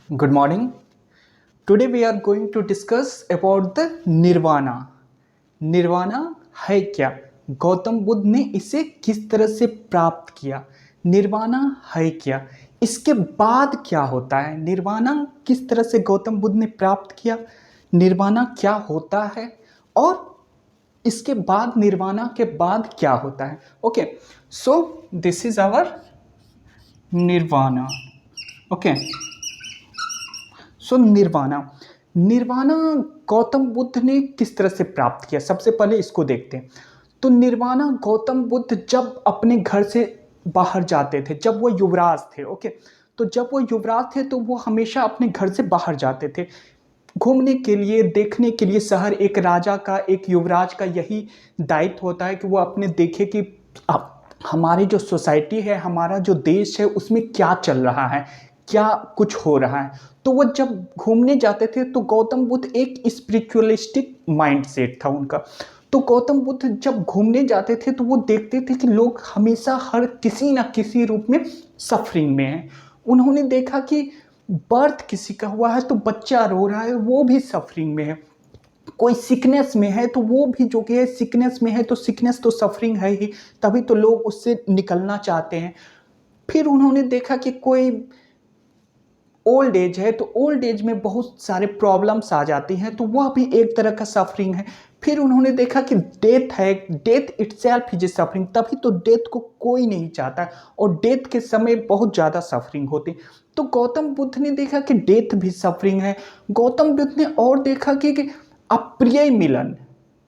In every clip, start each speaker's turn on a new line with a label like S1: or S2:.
S1: Good morning. Today we are going to discuss about the nirvana. Nirvana है क्या? गौतम बुद्ध ने इसे किस तरह से प्राप्त किया? निर्वाणा है क्या? इसके बाद क्या होता है? निर्वाणा किस तरह से गौतम बुद्ध ने प्राप्त किया? निर्वाणा क्या होता है? और इसके बाद निर्वाणा के बाद क्या होता है? Okay, so this is our nirvana. Okay, so nirvana. Nirvana Gautam Buddha ने किस तरह से प्राप्त किया? सबसे पहले इसको देखते हैं. तो निर्वाणा गौतम बुद्ध जब अपने घर से बाहर जाते थे, जब वो युवराज थे. ओके, तो जब वो युवराज थे तो वो हमेशा अपने घर से बाहर जाते थे घूमने के लिए, देखने के लिए शहर. एक राजा का, एक युवराज का यही दायित्व होता है कि वो अपने देखे कि हमारी जो सोसाइटी है, हमारा जो देश है, उसमें क्या चल रहा है, क्या कुछ हो रहा है. तो वो जब घूमने जाते थे तो गौतम बुद्ध, एक स्पिरिचुअलिस्टिक माइंड सेट था उनका. तो गौतम बुद्ध जब घूमने जाते थे तो वो देखते थे कि लोग हमेशा हर किसी न किसी रूप में सफरिंग में हैं. उन्होंने देखा कि बर्थ किसी का हुआ है तो बच्चा रो रहा है, वो भी सफरिंग में है. कोई सिकनेस में है तो वो भी जो कि है सिकनेस में है, तो सिकनेस तो सफरिंग है ही, तभी तो लोग उससे निकलना चाहते हैं. फिर उन्होंने देखा कि कोई ओल्ड एज है तो ओल्ड एज में बहुत सारे प्रॉब्लम्स आ जाती हैं, तो वह भी एक तरह का सफरिंग है. फिर उन्होंने देखा कि डेथ है, death itself is a suffering, तभी तो डेथ को कोई नहीं चाहता है, और डेथ के समय बहुत ज़्यादा सफरिंग होती. तो गौतम बुद्ध ने देखा कि डेथ भी सफरिंग है. गौतम बुद्ध ने और देखा कि अप्रिय मिलन,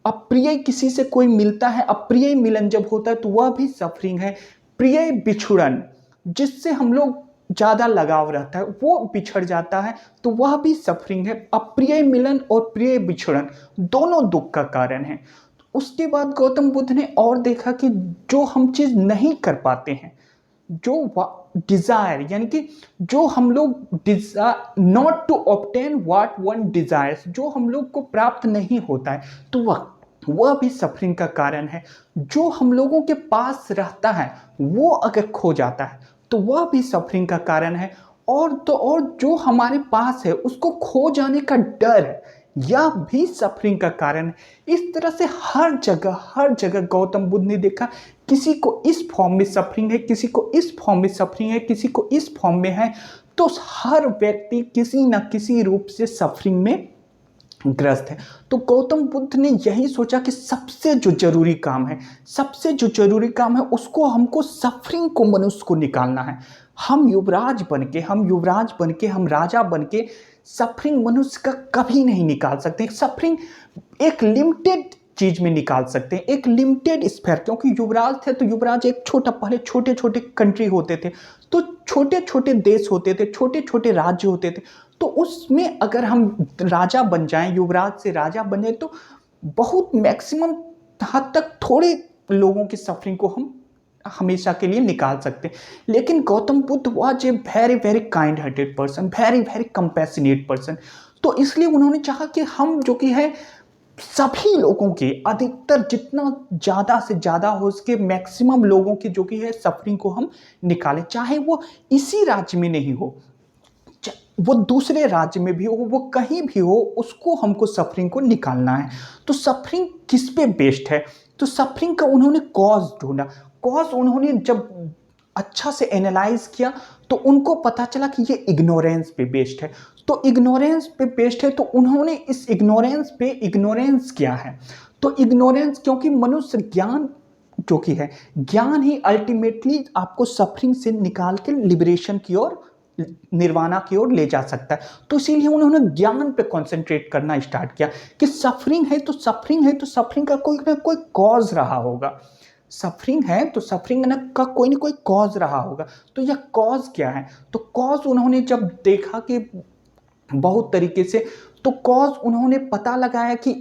S1: अप्रिय किसी से कोई मिलता है, अप्रिय मिलन जब होता है तो वह भी सफरिंग है. प्रिय बिछुड़न, जिससे हम लोग ज़्यादा लगाव रहता है, वो बिछड़ जाता है तो वह भी सफरिंग है. अप्रिय मिलन और प्रिय बिछड़न दोनों दुख का कारण है. उसके बाद गौतम बुद्ध ने और देखा कि जो हम चीज़ नहीं कर पाते हैं, जो डिज़ायर, यानी कि जो हम लोग not to obtain what one desires, जो हम लोग को प्राप्त नहीं होता है, तो वह भी सफरिंग का कारण है. जो हम लोगों के पास रहता है वो अगर खो जाता है तो वह भी सफरिंग का कारण है. और तो और जो हमारे पास है उसको खो जाने का डर है, यह भी सफरिंग का कारण है. इस तरह से हर जगह गौतम बुद्ध ने देखा किसी को इस फॉर्म में सफरिंग है, किसी को इस फॉर्म में सफरिंग है, किसी को इस फॉर्म में है. तो हर व्यक्ति किसी न किसी रूप से सफरिंग में ग्रस्त है. तो गौतम बुद्ध ने यही सोचा कि सबसे जो जरूरी काम है, सबसे जो जरूरी काम है उसको हमको सफरिंग को, मनुष्य को निकालना है. हम युवराज बन के, हम राजा बन के सफरिंग मनुष्य का कभी नहीं निकाल सकते. सफरिंग एक लिमिटेड चीज में निकाल सकते हैं, एक लिमिटेड स्फेयर. क्योंकि युवराज थे तो युवराज एक छोटा, पहले छोटे छोटे कंट्री होते थे, तो छोटे छोटे देश होते थे, छोटे छोटे राज्य होते थे. तो उसमें अगर हम राजा बन जाएं, युवराज से राजा बन जाए, तो बहुत मैक्सिमम हद तक थोड़े लोगों की सफरिंग को हम हमेशा के लिए निकाल सकते हैं. लेकिन Gautam Buddha was a very very kind hearted person, very very compassionate person. तो इसलिए उन्होंने चाहा कि हम जो कि है सभी लोगों के, अधिकतर जितना ज़्यादा से ज़्यादा हो सके मैक्सिमम लोगों की जो कि है सफरिंग को हम निकालें. चाहे वो इसी राज्य में नहीं हो, वो दूसरे राज्य में भी हो, वो कहीं भी हो, उसको हमको सफरिंग को निकालना है. तो सफरिंग किस पे बेस्ड है? तो सफरिंग का उन्होंने कॉज ढूंढा. कॉज उन्होंने जब अच्छा से एनालाइज किया तो उनको पता चला कि ये इग्नोरेंस पे बेस्ड है. तो इग्नोरेंस पे बेस्ड है तो उन्होंने इस इग्नोरेंस पे, इग्नोरेंस क्या है? तो इग्नोरेंस, क्योंकि मनुष्य ज्ञान जो कि है, ज्ञान ही अल्टीमेटली आपको सफरिंग से निकाल के लिबरेशन की ओर, निर्वाणा की ओर ले जा सकता है. तो इसीलिए उन्होंने ज्ञान पे कंसंट्रेट करना स्टार्ट किया कि सफरिंग है तो सफरिंग है तो सफरिंग का कोई ना कोई कॉज रहा होगा. सफरिंग है तो सफरिंग का कोई ना कोई कॉज रहा होगा. तो यह कॉज क्या है? तो कॉज उन्होंने जब देखा कि बहुत तरीके से, तो कॉज उन्होंने पता लगाया कि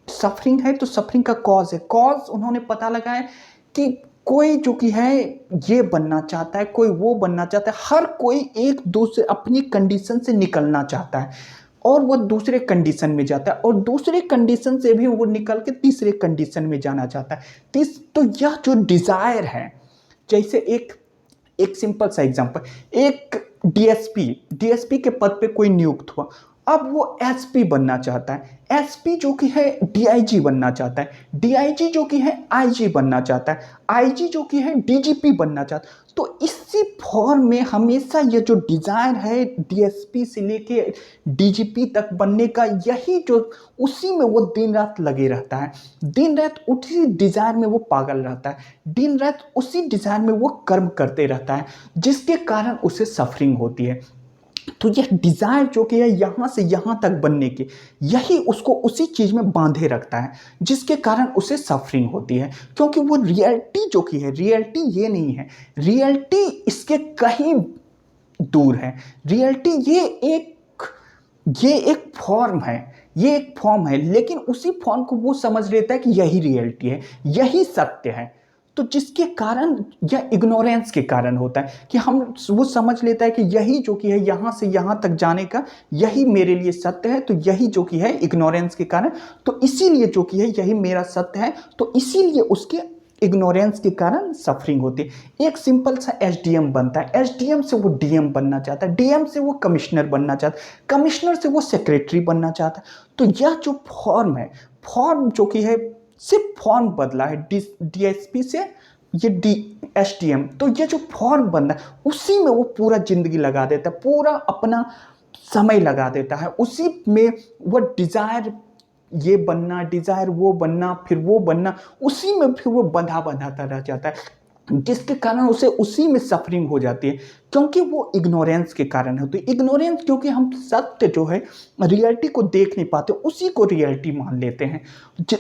S1: सफरिंग है तो सफरिंग का कॉज है. कॉज उन्होंने पता लगाया कि कोई जो कि है ये बनना चाहता है, कोई वो बनना चाहता है, हर कोई एक दूसरे अपनी कंडीशन से निकलना चाहता है और वो दूसरे कंडीशन में जाता है, और दूसरे कंडीशन से भी वो निकल के तीसरे कंडीशन में जाना चाहता है. तो यह जो डिज़ायर है, जैसे एक एक सिंपल सा एग्जांपल, एक डीएसपी डीएसपी के पद पे कोई नियुक्त हुआ, अब वो एसपी बनना चाहता है, एसपी जो कि है डीआईजी बनना चाहता है, डीआईजी जो कि है आईजी बनना चाहता है, आईजी जो कि है डीजीपी बनना चाहता है। तो इसी फॉर्म में हमेशा ये जो डिज़ायर है डीएसपी से लेके डीजीपी तक बनने का, यही जो उसी में वो दिन रात लगे रहता है, दिन रात उसी डिज़ायर में वो पागल रहता है, दिन रात उसी डिज़ायर में वो कर्म करते रहता है, जिसके कारण उसे सफरिंग होती है। तो यह डिज़ायर जो कि है यहाँ से यहाँ तक बनने की, यही उसको उसी चीज़ में बांधे रखता है, जिसके कारण उसे सफरिंग होती है। क्योंकि वो रियलिटी जो कि है, रियलिटी ये नहीं है, रियलिटी इसके कहीं दूर है। रियलिटी ये एक फॉर्म है, ये एक फॉर्म है, लेकिन उसी फॉर्म को वो समझ लेता है कि यही रियलिटी है, यही सत्य है। तो जिसके कारण यह इग्नोरेंस के कारण होता है कि वो समझ लेता है कि यही जो कि है यहाँ से यहाँ तक जाने का, यही मेरे लिए सत्य है। तो यही जो कि है इग्नोरेंस के कारण, तो इसीलिए जो कि है यही मेरा सत्य है, तो इसीलिए उसके इग्नोरेंस के कारण सफरिंग होती है। एक सिंपल सा एसडीएम बनता है, एसडीएम से वो डीएम बनना चाहता है, डीएम से वो कमिश्नर बनना चाहता है, कमिश्नर से वो सेक्रेटरी बनना चाहता है। तो यह जो फॉर्म है, फॉर्म जो कि है सिर्फ फॉर्म बदला है, डीएसपी से ये एसडीएम, तो ये जो फॉर्म बनना है उसी में वो पूरा जिंदगी लगा देता है, पूरा अपना समय लगा देता है, उसी में वो डिजायर ये बनना, डिजायर वो बनना, फिर वो बनना, उसी में फिर वो बंधाता रह जाता है, जिसके कारण उसे उसी में सफरिंग हो जाती है, क्योंकि वो इग्नोरेंस के कारण है। तो इग्नोरेंस, क्योंकि हम सत्य जो है रियलिटी को देख नहीं पाते, उसी को रियलिटी मान लेते हैं,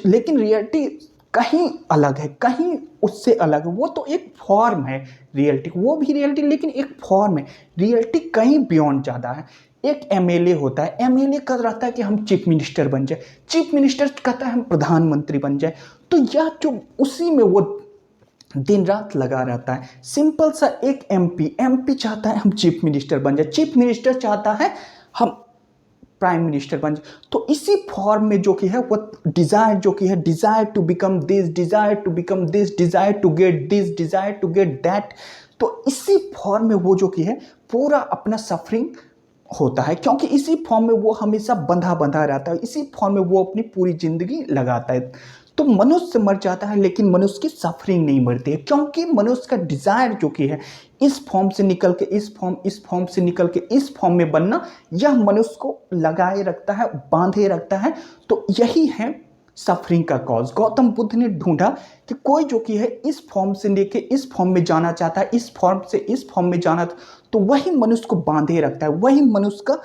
S1: लेकिन रियलिटी कहीं अलग है, कहीं उससे अलग है। वो तो एक फॉर्म है रियलिटी, वो भी रियलिटी लेकिन एक फॉर्म है, रियलिटी कहीं बियॉन्ड ज़्यादा है। एक एमएलए होता है, एमएलए कर रहता है कि हम चीफ मिनिस्टर बन जाए, चीफ मिनिस्टर कहता है हम प्रधानमंत्री बन जाए। तो यह जो उसी में वो दिन रात लगा रहता है। सिंपल सा एक एमपी चाहता है हम चीफ मिनिस्टर बन जाए, चीफ मिनिस्टर चाहता है हम प्राइम मिनिस्टर बन जाए। तो इसी फॉर्म में जो कि है वो डिजायर जो कि है, desire to become this, desire to become this, desire to get this, desire to get that, तो इसी फॉर्म में वो जो कि है पूरा अपना सफरिंग होता है, क्योंकि इसी फॉर्म में वो हमेशा बंधा रहता है, इसी फॉर्म में वो अपनी पूरी जिंदगी लगाता है। तो मनुष्य मर जाता है, लेकिन मनुष्य की सफरिंग नहीं मरती है, क्योंकि मनुष्य का डिजायर जो कि है इस फॉर्म से निकल के इस फॉर्म से निकल के इस फॉर्म में बनना, यह मनुष्य को लगाए रखता है, बांधे रखता है। तो यही है सफरिंग का कॉज। गौतम बुद्ध ने ढूंढा कि कोई जो कि है इस फॉर्म से लेके इस फॉर्म में जाना चाहता है, इस फॉर्म से इस फॉर्म में जाना, तो वही मनुष्य को बांधे रखता है, वही मनुष्य का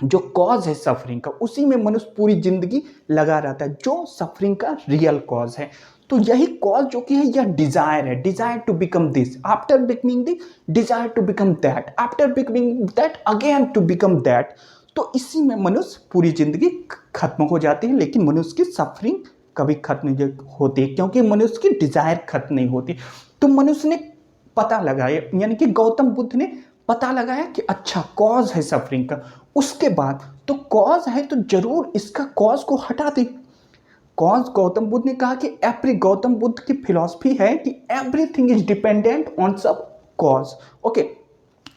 S1: जो कॉज है सफरिंग का, उसी में मनुष्य पूरी जिंदगी लगा रहता है, जो सफरिंग का रियल कॉज है। तो यही कॉज जो कि है यह डिजायर है, desire to become this, after becoming this desire to become that, after becoming that again to become that. तो इसी में मनुष्य पूरी जिंदगी खत्म हो जाती है, लेकिन मनुष्य की सफरिंग कभी खत्म नहीं होती, क्योंकि मनुष्य की डिजायर खत्म नहीं होती। तो मनुष्य ने पता लगाया, यानी कि गौतम बुद्ध ने पता लगाया कि अच्छा कॉज है सफरिंग का। उसके बाद तो कॉज है तो जरूर इसका कॉज को हटा दे। कॉज, गौतम बुद्ध ने कहा कि गौतम बुद्ध की फिलॉसफी है कि एवरीथिंग इज डिपेंडेंट ऑन सब कॉज। ओके,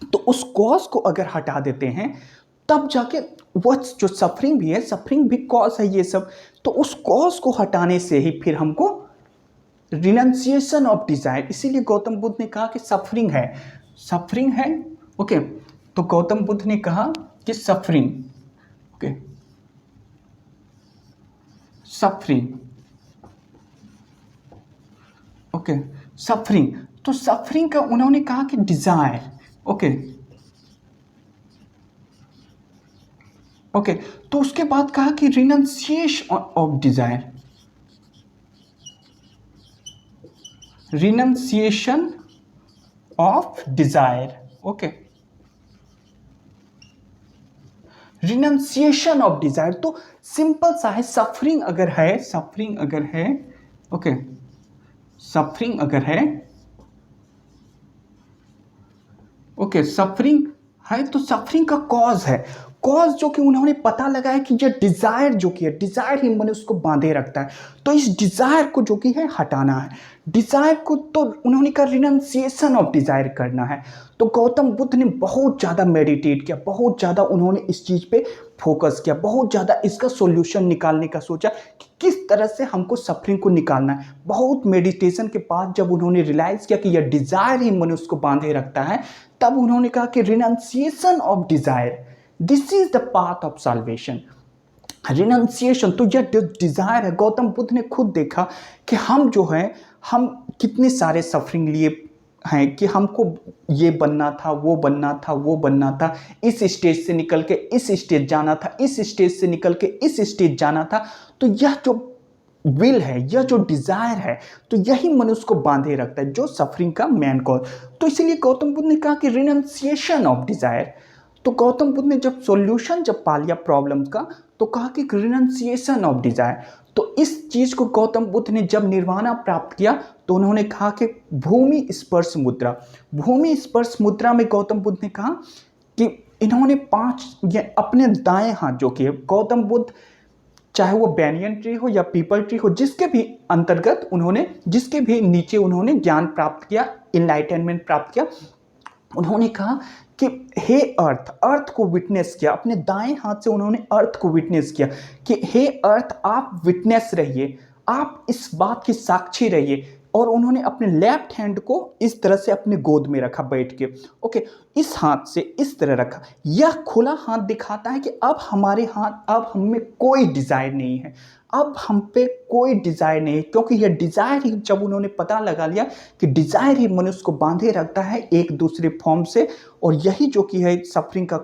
S1: तो उस कॉज को अगर हटा देते हैं तब जाके वो जो सफरिंग भी है, सफरिंग भी कॉज है ये सब। तो उस कॉज को हटाने से ही फिर हमको रिनंसिएशन ऑफ डिजायर, इसीलिए गौतम बुद्ध ने कहा कि सफरिंग है, सफरिंग है। ओके, तो गौतम बुद्ध ने कहा कि suffering, okay, suffering, okay, suffering, तो सफरिंग का उन्होंने कहा कि डिजायर। ओके, ओके, तो उसके बाद कहा कि renunciation of desire, renunciation of desire. Okay, renunciation of desire, तो सिंपल सा है, सफरिंग अगर है, सफरिंग अगर है, ओके, सफरिंग अगर है, ओके, सफरिंग है तो सफरिंग का कॉज है, कॉज जो कि उन्होंने पता लगाया कि ये डिज़ायर जो कि है, डिज़ायर ही मनुष्य को बांधे रखता है, तो इस डिज़ायर को जो कि है हटाना है। डिज़ायर को तो उन्होंने कहा रिनंसिएशन ऑफ डिज़ायर करना है। तो गौतम बुद्ध ने बहुत ज़्यादा मेडिटेट किया, बहुत ज़्यादा उन्होंने इस चीज़ पे फोकस किया, बहुत ज़्यादा इसका सॉल्यूशन निकालने का सोचा कि किस तरह से हमको सफरिंग को निकालना है। बहुत मेडिटेशन के बाद जब उन्होंने रियलाइज़ किया कि यह डिज़ायर ही मनुष्य को बांधे रखता है, तब उन्होंने कहा कि renunciation of desire, this is the path of solvation. Renunciation, तो यह जो डिज़ायर है, गौतम बुद्ध ने खुद देखा कि हम जो है, हम कितने सारे सफरिंग लिए हैं कि हमको ये बनना था, वो बनना था, वो बनना था, इस स्टेज से निकल के इस स्टेज जाना था, इस स्टेज से निकल के इस स्टेज जाना था। तो यह जो विल है, यह जो डिज़ायर है, तो यही मनुष्य को बांधे रखता है, जो सफरिंग का मेन कॉज। तो इसीलिए गौतम बुद्ध ने कहा कि रिनंसिएशन ऑफ डिज़ायर। तो गौतम बुद्ध ने जब सॉल्यूशन जब पा लिया प्रॉब्लम का, तो कहा कि रिनंसिएशन ऑफ डिज़ायर। तो इस चीज़ को गौतम बुद्ध ने जब निर्वाणा प्राप्त किया, तो उन्होंने कहा कि भूमि स्पर्श मुद्रा, भूमि स्पर्श मुद्रा में गौतम बुद्ध ने कहा कि इन्होंने 5 ये अपने दाएं हाथ जो कि गौतम बुद्ध, चाहे वो बैनियन ट्री हो या पीपल ट्री हो, जिसके भी अंतर्गत उन्होंने, जिसके भी नीचे उन्होंने ज्ञान प्राप्त किया, इनलाइटनमेंट प्राप्त किया, उन्होंने कहा कि हे अर्थ, अर्थ को विटनेस किया, अपने दाएं हाथ से उन्होंने अर्थ को विटनेस किया कि हे अर्थ आप विटनेस रहिए, आप इस बात की साक्षी रहिए। और उन्होंने अपने लेफ्ट हैंड को इस तरह से अपने गोद में रखा बैठ के, ओके, इस हाथ से इस तरह रखा। यह खुला हाथ दिखाता है कि अब हमारे हाथ, अब हम में कोई डिज़ायर नहीं है, अब हम पे कोई डिज़ायर नहीं है, क्योंकि यह डिज़ायर ही, जब उन्होंने पता लगा लिया कि डिज़ायर ही मनुष्य को बांधे रखता है एक दूसरे फॉर्म से, और यही जो कि है सफरिंग का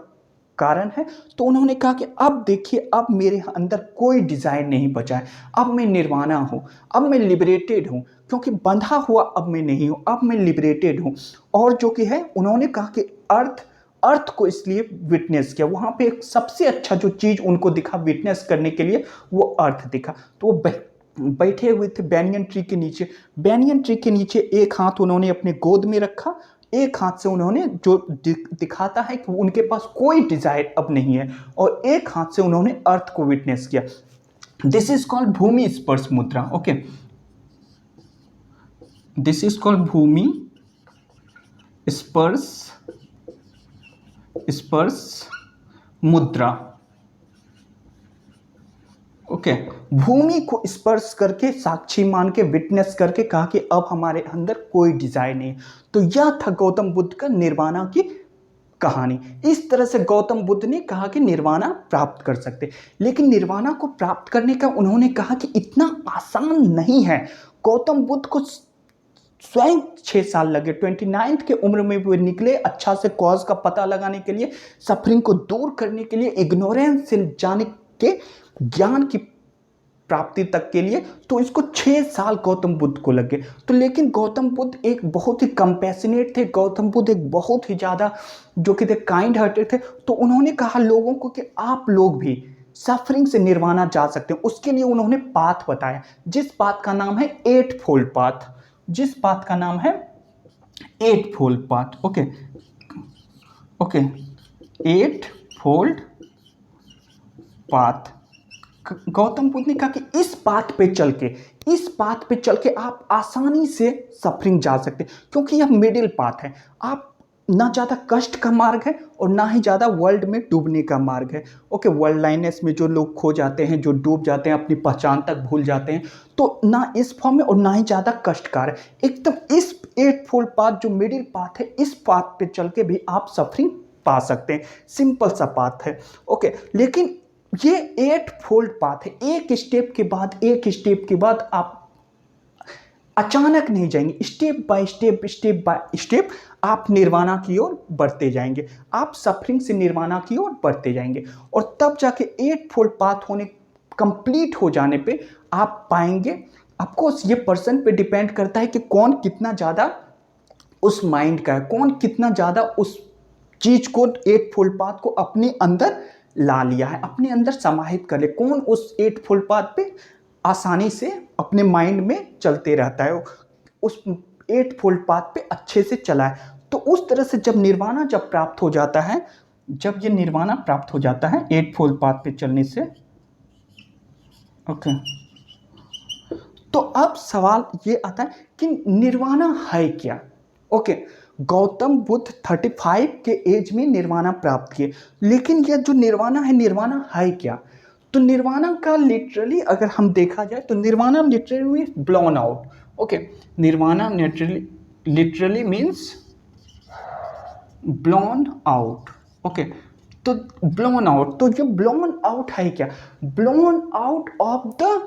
S1: कारण है, तो उन्होंने कहा कि अब देखिए, अब मेरे अंदर कोई डिज़ायर नहीं बचा है, अब मैं निर्वाणा हूँ, अब मैं लिबरेटेड हूँ, क्योंकि बंधा हुआ अब मैं नहीं हूँ, अब मैं लिबरेटेड हूँ। और जो कि है, उन्होंने कहा कि अर्थ, अर्थ को इसलिए विटनेस किया, वहाँ पे एक सबसे अच्छा जो चीज़ उनको दिखा विटनेस करने के लिए, वो अर्थ दिखा। तो वो बैठे हुए थे बैनियन ट्री के नीचे, बैनियन ट्री के नीचे एक हाथ उन्होंने अपने गोद में रखा, एक हाथ से उन्होंने, जो दिखाता है कि उनके पास कोई डिज़ायर अब नहीं है, और एक हाथ से उन्होंने अर्थ को विटनेस किया। दिस इज कॉल्ड भूमि स्पर्श मुद्रा, ओके, दिस इज कॉल्ड भूमि स्पर्श स्पर्श मुद्रा, ओके। भूमि को स्पर्श करके, साक्षी मान के, विटनेस करके कहा कि अब हमारे अंदर कोई डिजायर नहीं। तो यह था गौतम बुद्ध का निर्वाणा की कहानी। इस तरह से गौतम बुद्ध ने कहा कि निर्वाणा प्राप्त कर सकते, लेकिन निर्वाणा को प्राप्त करने का उन्होंने कहा कि इतना आसान नहीं है। गौतम बुद्ध को स्वयं 6 साल लगे, 29 के उम्र में वो निकले, अच्छा से कॉज का पता लगाने के लिए, सफरिंग को दूर करने के लिए, इग्नोरेंस से जाने के ज्ञान की प्राप्ति तक के लिए। तो इसको 6 साल गौतम बुद्ध को लगे। तो लेकिन गौतम बुद्ध एक बहुत ही कंपैशनेट थे, गौतम बुद्ध एक बहुत ही ज़्यादा जो कि थे काइंड हार्टेड थे। तो उन्होंने कहा लोगों को कि आप लोग भी सफरिंग से निर्वाणा जा सकते हैं। उसके लिए उन्होंने पाथ बताया, जिस पाथ का नाम है 8 फोल्ड पाथ, जिस पाथ का नाम है 8 fold path, okay okay, 8 fold path. Gautam Buddha ने कहा कि इस पाथ पे चल के, इस पाथ पे चल के आप आसानी से सफरिंग जा सकते हैं, क्योंकि यह मिडिल पाथ है। आप ना ज़्यादा कष्ट का मार्ग है और ना ही ज़्यादा वर्ल्ड में डूबने का मार्ग है, ओके। वर्ल्ड लाइनेस में जो लोग खो जाते हैं, जो डूब जाते हैं, अपनी पहचान तक भूल जाते हैं, तो ना इस फॉर्म में और ना ही ज़्यादा कष्टकार है। एकदम इस 8 फोल्ड पाथ जो मिडिल पाथ है, इस पाथ पे चल के भी आप सफरिंग पा सकते हैं। सिंपल सा पाथ है, ओके। लेकिन ये 8 फोल्ड पाथ है, एक स्टेप के बाद एक स्टेप के बाद आप अचानक नहीं जाएंगे, step by step, step by step आप निर्वाणा की ओर बढ़ते जाएंगे, आप सफरिंग से निर्वाणा की ओर बढ़ते जाएंगे। और तब जाके 8 फोल्ड पाथ होने, कंप्लीट हो जाने पे आप पाएंगे। ऑफकोर्स ये पर्सन पे डिपेंड करता है कि कौन कितना ज़्यादा उस माइंड का है, कौन कितना ज़्यादा उस चीज़ को, 8 फोल्ड पाथ को अपने अंदर ला लिया है, अपने अंदर समाहित कर ले, कौन उस 8 फोल्ड पाथ पे आसानी से अपने माइंड में चलते रहता है, उस 8 फोल्ड पाथ पे अच्छे से चला है। तो उस तरह से जब निर्वाणा जब प्राप्त हो जाता है, जब ये निर्वाणा प्राप्त हो जाता है एट फोल्ड पाथ पे चलने से। ओके, तो अब सवाल ये आता है कि निर्वाणा है क्या। ओके, गौतम बुद्ध 35 के एज में निर्वाणा प्राप्त किए, लेकिन यह जो निर्वाणा है क्या। तो निर्वाणा का लिटरली अगर हम देखा जाए तो nirvana literally blown out. Okay, nirvana literally means blown out. Okay, तो ब्लोन आउट, तो ये ब्लोन आउट है क्या, blown out of the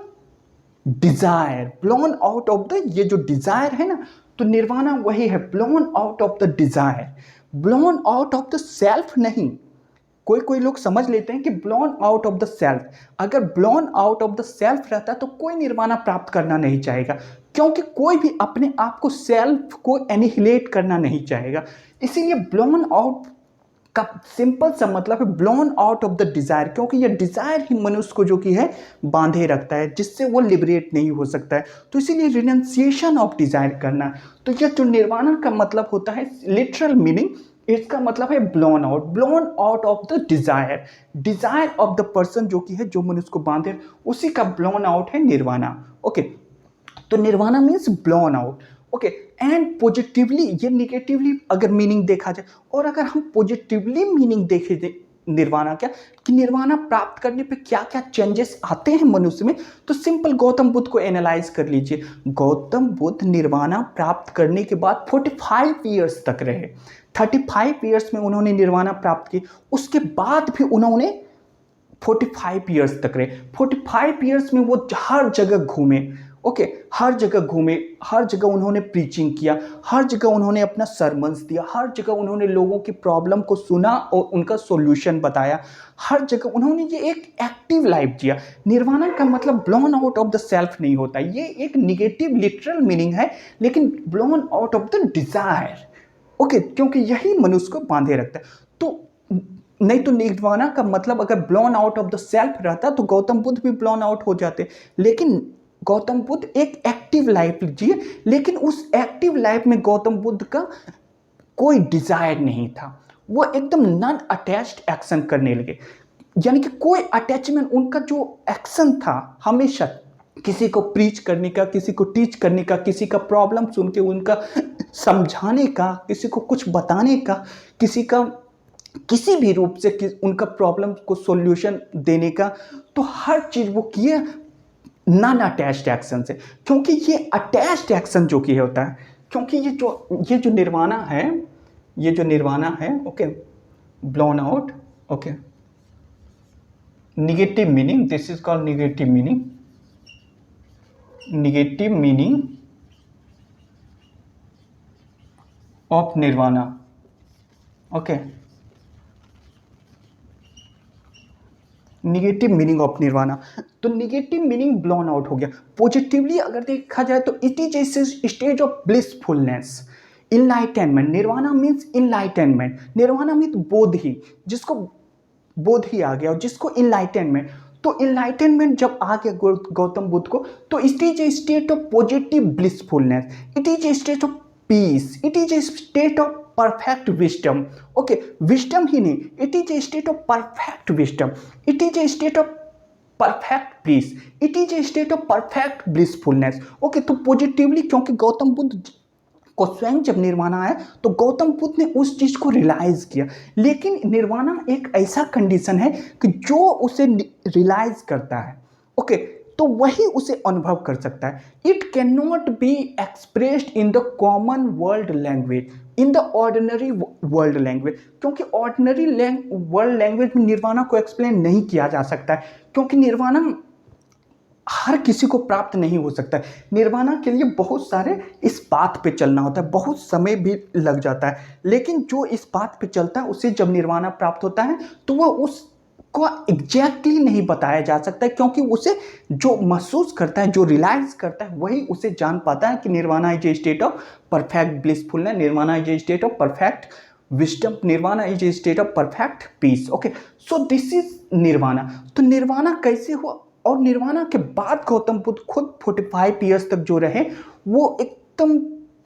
S1: desire, blown out of the, ये जो डिजायर है ना, तो निर्वाणा वही है, blown out of the desire, blown out of the self नहीं। कोई कोई लोग समझ लेते हैं कि blown out of the self, अगर blown out of the self रहता तो कोई निर्वाणा प्राप्त करना नहीं चाहेगा, क्योंकि कोई भी अपने आप को सेल्फ को एनिहिलेट करना नहीं चाहेगा। इसीलिए ब्लोन आउट का सिंपल सा मतलब है blown out of the Dzire, क्योंकि ये डिजायर ही मनुष्य को जो कि है बांधे रखता है, जिससे वो लिबरेट नहीं हो सकता है। तो इसीलिए रिनंसिएशन ऑफ डिजायर करना। तो ये जो निर्वाणा का मतलब होता है लिटरल मीनिंग, इसका मतलब है blown out of the Dzire, desire of the person जो कि है, जो मनुष्य को बांधे, उसी का ब्लोन आउट है निर्वाणा। ओके, तो nirvana means blown out. Okay, and positively, ये निगेटिवली अगर मीनिंग देखा जाए, और अगर हम पॉजिटिवली मीनिंग देखें निर्वाणा क्या, कि निर्वाणा प्राप्त करने पे क्या क्या चेंजेस आते हैं मनुष्य में, तो सिंपल गौतम बुद्ध को एनालाइज कर लीजिए। गौतम बुद्ध निर्वाणा प्राप्त करने के बाद 45 ईयर्स तक रहे, 35 ईयर्स में उन्होंने निर्वाणा प्राप्त की, उसके बाद भी उन्होंने 45 ईयर्स तक रहे। 45 ईयर्स में वो हर जगह घूमे। ओके, हर जगह घूमे, हर जगह उन्होंने प्रीचिंग किया, हर जगह उन्होंने अपना सरमन्स दिया, हर जगह उन्होंने लोगों की प्रॉब्लम को सुना और उनका सॉल्यूशन बताया, हर जगह उन्होंने ये एक एक्टिव लाइफ जिया। निर्वाणा का मतलब blown out of the self नहीं होता, ये एक निगेटिव लिटरल मीनिंग है, लेकिन blown out of the Dzire. Okay, क्योंकि यही मनुष्य को बांधे रखता है। तो नहीं तो निर्वाणा का मतलब अगर blown out of the self रहता तो गौतम बुद्ध भी ब्लोन आउट हो जाते, लेकिन गौतम बुद्ध एक एक्टिव लाइफ जिए, लेकिन उस एक्टिव लाइफ में गौतम बुद्ध का कोई डिजायर नहीं था, वो एकदम नॉन अटैच्ड एक्शन करने लगे, यानी कि कोई अटैचमेंट, उनका जो एक्शन था हमेशा किसी को प्रीच करने का, किसी को टीच करने का, किसी का प्रॉब्लम सुन के उनका समझाने का, किसी को कुछ बताने का, किसी का किसी भी रूप से उनका प्रॉब्लम को सॉल्यूशन देने का, तो हर चीज़ वो किए नॉन अटैच्ड एक्शन से। क्योंकि ये अटैच्ड एक्शन जो कि होता है, क्योंकि ये जो निर्वाणा है, ये जो निर्वाणा है, okay, blown out, okay, negative meaning, this is called negative meaning, negative meaning of nirvana. Okay, negative meaning of nirvana, तो निगेटिव मीनिंग ब्लोन आउट हो गया। पॉजिटिवली अगर देखा जाए तो it is a stage of blissfulness, enlightenment. Nirvana means enlightenment, nirvana means बोध ही, जिसको बोध ही आ गया और जिसको इनलाइटेनमेंट, तो इनलाइटेनमेंट जब आ गया गौतम बुद्ध को, तो it is a state of positive blissfulness, it is a state of peace, it is a state of perfect wisdom. Okay, wisdom ही नहीं, it is a state of perfect wisdom, it is a state of perfect peace, it is a state of perfect blissfulness. Okay, तो positively, क्योंकि गौतम बुद्ध को स्वयं जब निर्वाणा आया तो गौतम बुद्ध ने उस चीज को रियलाइज किया, लेकिन निर्वाणा एक ऐसा कंडीशन है कि जो उसे रियलाइज करता है, ओके, तो वही उसे अनुभव कर सकता है। It can not be expressed in the common world language, in the ordinary world language, क्योंकि ऑर्डिनरी वर्ल्ड लैंग्वेज में निर्वाणा को एक्सप्लेन नहीं किया जा सकता है, क्योंकि निर्वाणा हर किसी को प्राप्त नहीं हो सकता है। निर्वाणा के लिए बहुत सारे इस पाथ पे चलना होता है, बहुत समय भी लग जाता है, लेकिन जो इस पाथ पे चलता है उसे जब निर्वाणा प्राप्त होता है तो वह उसको एग्जैक्टली नहीं बताया जा सकता है, क्योंकि उसे जो महसूस करता है, जो रियलाइज करता है, वही उसे जान पाता है कि nirvana is a state of perfect blissfulness, nirvana is a state of perfect wisdom, nirvana is a state of perfect peace. Okay, so this is nirvana. तो निर्वाणा कैसे हुआ, और निर्वाणा के बाद गौतम बुद्ध खुद 45 ईयर्स तक जो रहे वो एकदम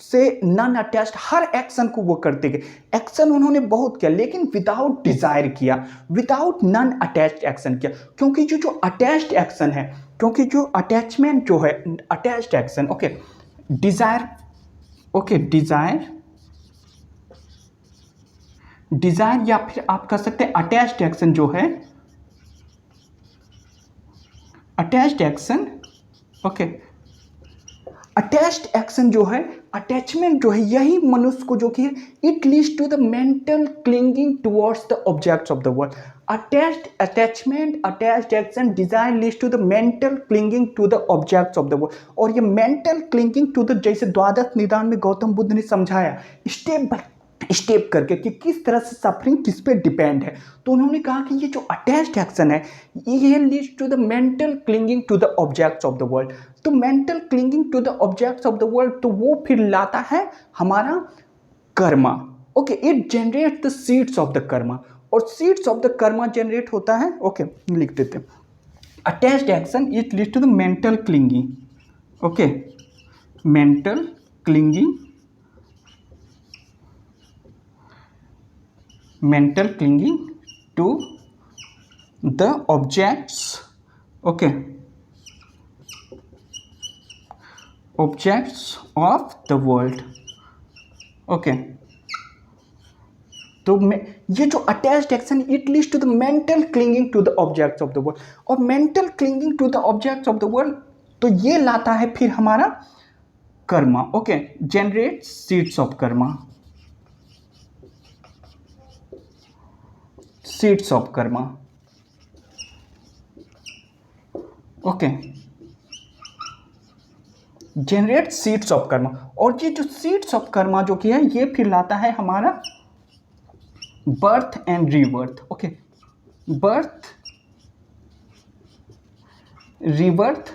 S1: से नॉन अटैच्ड हर एक्शन को वो करते गए। एक्शन उन्होंने बहुत किया लेकिन विदाउट डिजायर किया, विदाउट नॉन अटैच्ड एक्शन किया। क्योंकि जो अटैच्ड एक्शन है, क्योंकि जो अटैचमेंट जो है attached action, okay, desire, okay, desire या फिर आप कह सकते हैं अटैच्ड एक्शन जो है, attached action, okay, attached action जो है, अटैचमेंट जो है, यही मनुष्य को जो कि it leads to the mental clinging towards the objects of the world. Attached attachment, attached action, desire leads to the mental clinging to the objects of the world. और ये मेंटल क्लिंगिंग टू द, जैसे द्वादश निदान में गौतम बुद्ध ने समझाया step by step करके कि किस तरह से सफरिंग किस पे डिपेंड है। तो उन्होंने कहा कि ये जो अटैच्ड एक्शन है ये leads to the mental clinging to the objects of the world. तो mental clinging to the objects of the world, तो वो फिर लाता है हमारा karma, okay, it generate the seeds of the karma. और seeds of the karma generate होता है, ओके, लिख देते हैं, attached action it leads to the mental clinging, okay, mental clinging, mental clinging to the objects, okay, objects of the world, okay। तो ये जो attached action it leads to the mental clinging to the objects of the world, और mental clinging to the objects of the world, तो ये लाता है फिर हमारा karma, okay, generate seeds of karma, seeds of karma, okay, generate seeds of karma. और ये जो सीड्स ऑफ कर्मा जो कि है ये फिर लाता है हमारा birth and rebirth, okay, birth rebirth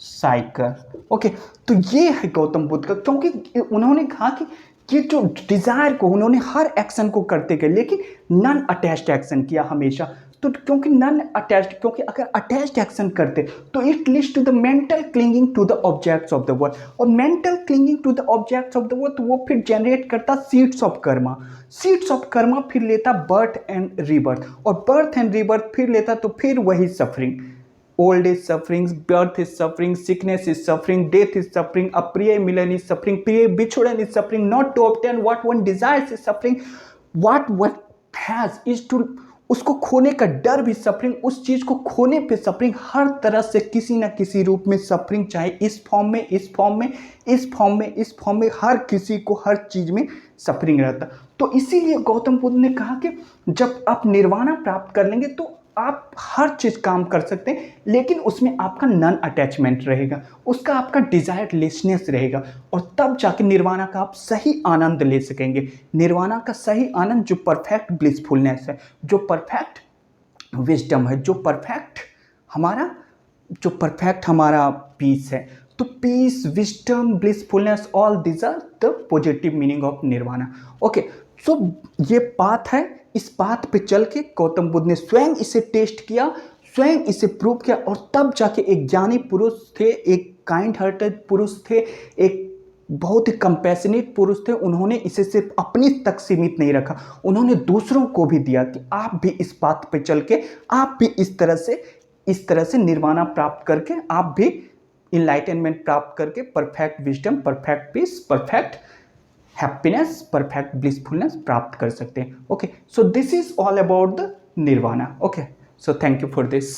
S1: cycle, okay. तो ये है गौतम बुद्ध का, क्योंकि उन्होंने कहा कि ये जो डिजायर को उन्होंने हर एक्शन को करते गए लेकिन नॉन अटैच्ड एक्शन किया हमेशा। तो क्योंकि नॉन अटैच्ड, क्योंकि अगर अटैच्ड एक्शन करते तो it leads to the mental clinging to the objects of the world, और mental clinging to the objects of the world, तो वो फिर जनरेट करता seeds of karma, seeds of karma फिर लेता बर्थ एंड रीबर्थ, और बर्थ एंड रीबर्थ फिर लेता तो फिर वही suffering, old is suffering, birth is suffering, sickness is suffering, death is suffering, अप्रिय मिलन is suffering, प्रिय बिछुड़न is suffering, not to obtain what one desires is suffering, what one has is to, उसको खोने का डर भी सफरिंग, उस चीज को खोने पे सफरिंग, हर तरह से किसी ना किसी रूप में सफरिंग, चाहे इस फॉर्म में, इस फॉर्म में, इस फॉर्म में, इस फॉर्म में, हर किसी को हर चीज में सफरिंग रहता। तो इसीलिए गौतम बुद्ध ने कहा कि जब आप निर्वाणा प्राप्त कर लेंगे तो आप हर चीज काम कर सकते हैं, लेकिन उसमें आपका नॉन अटैचमेंट रहेगा, उसका आपका डिजायर लेसनेस रहेगा, और तब जाके निर्वाणा का आप सही आनंद ले सकेंगे। निर्वाणा का सही आनंद जो परफेक्ट ब्लिसफुलनेस है, जो परफेक्ट विजडम है, जो परफेक्ट हमारा पीस है। तो peace, wisdom, blissfulness, all these are the positive meaning of nirvana, okay. So ये बात है, इस बात पे चल के गौतम बुद्ध ने स्वयं इसे टेस्ट किया, स्वयं इसे प्रूव किया, और तब जाके एक ज्ञानी पुरुष थे, एक काइंड हार्टेड पुरुष थे, एक बहुत ही कंपैशनेट पुरुष थे। उन्होंने इसे सिर्फ अपनी तक सीमित नहीं रखा, उन्होंने दूसरों को भी दिया कि आप भी इस बात पे चल के, आप भी इस तरह से निर्वाणा प्राप्त करके, आप भी इनलाइटनमेंट प्राप्त करके perfect wisdom, perfect peace, perfect happiness, perfect blissfulness प्राप्त कर सकते हैं, okay. So this is all about the nirvana, okay. So thank you for this.